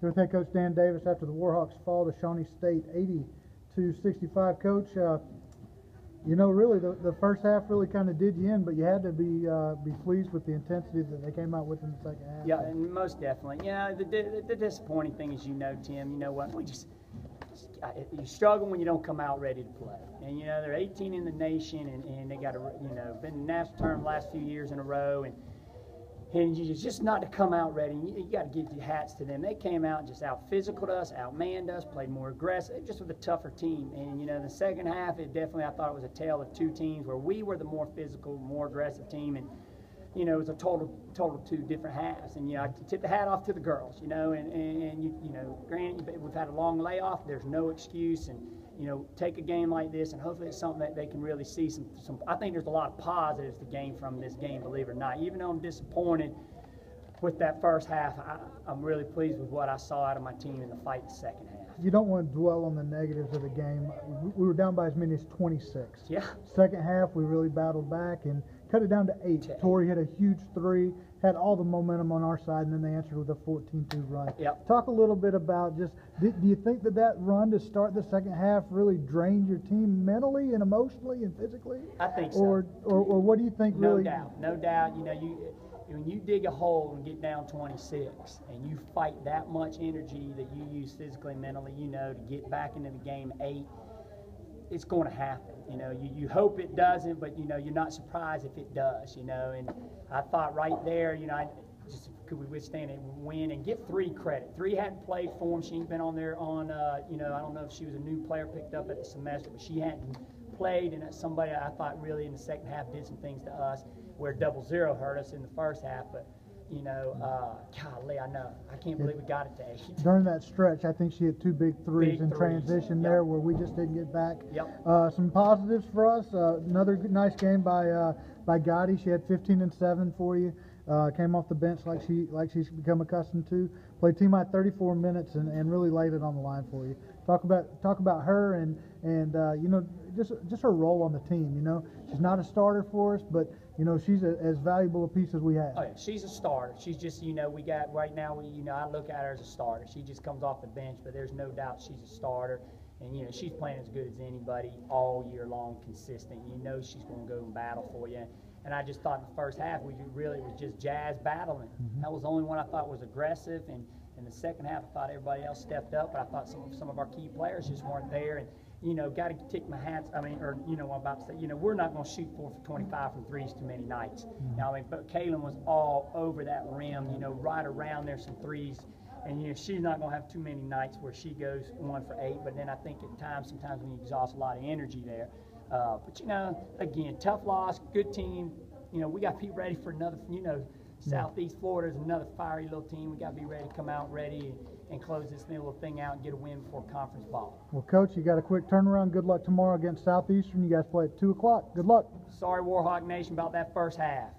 Here with head coach Dan Davis after the Warhawks fall to Shawnee State 80-65. Coach, you know, really the first half really kind of did you in, but you had to be pleased with the intensity that they came out with in the second half. Yeah, and most definitely. Yeah, the disappointing thing is, you know, Tim, you know what, you struggle when you don't come out ready to play. And, you know, they're 18 in the nation, and they got, been in the national tournament the last few years in a row, and you just not to come out ready. You got to give your hats to them. They came out and just out-physicaled us, outmanned us, played more aggressive, just with a tougher team. And, you know, the second half, I thought it was a tale of two teams where we were the more physical, more aggressive team, and, you know, it was a total two different halves. And, you know, I tip the hat off to the girls, you know, and you know, granted, we've had a long layoff. There's no excuse, and, you know, take a game like this, and hopefully it's something that they can really see some. I think there's a lot of positives to gain from this game, believe it or not. Even though I'm disappointed with that first half, I'm really pleased with what I saw out of my team in the fight in the second half. You don't want to dwell on the negatives of the game. We were down by as many as 26. Yeah. Second half, we really battled back and cut it down to 8. Tori hit a huge 3, had all the momentum on our side, and then they answered with a 14-2 run. Yep. Talk a little bit about just, do you think that run to start the second half really drained your team mentally and emotionally and physically? I think so. Or what do you think really? No doubt. You know, when you dig a hole and get down 26 and you fight that much energy that you use physically and mentally, you know, to get back into the game 8, it's going to happen. You know, you hope it doesn't, but, you know, you're not surprised if it does, you know. And I thought right there, you know, could we withstand it and win and give 3 credit. 3 hadn't played for him. She ain't been on there you know, I don't know if she was a new player picked up at the semester, but she hadn't played, and that's somebody I thought really in the second half did some things to us where 0-0 hurt us in the first half. But, you know, golly, I can't believe we got it to 8. During that stretch, I think she hit 2 big threes in transition there where we just didn't get back. Yep. Some positives for us. Another nice game by Gotti. She had 15 and 7 for you. Came off the bench like she's become accustomed to. Played team out 34 minutes and really laid it on the line for you. Talk about her and you know, just her role on the team. You know, she's not a starter for us, but, you know, she's as valuable a piece as we have. Oh yeah, she's a starter. She's just, you know, we got right now. You know, I look at her as a starter. She just comes off the bench, but there's no doubt she's a starter. And, you know, she's playing as good as anybody all year long, consistent. You know she's going to go and battle for you. And I just thought in the first half it was just Jazz battling. That was the only one I thought was aggressive. And in the second half, I thought everybody else stepped up, but I thought some of our key players just weren't there. And, you know, got to take my hats. I mean, or, you know, I'm about to say, you know, we're not going to shoot 4 for 25 from threes too many nights. You know, I mean, but Kaylin was all over that rim, you know, right around there, some threes. And, you know, she's not going to have too many nights where she goes 1 for 8. But then I think at times, sometimes when you exhaust a lot of energy there. But, you know, again, tough loss, good team. You know, we got to be ready for another, you know, Southeast Florida is another fiery little team. We got to be ready to come out ready and close this little thing out and get a win before conference ball. Well, Coach, you got a quick turnaround. Good luck tomorrow against Southeastern. You guys play at 2 o'clock. Good luck. Sorry, Warhawk Nation, about that first half.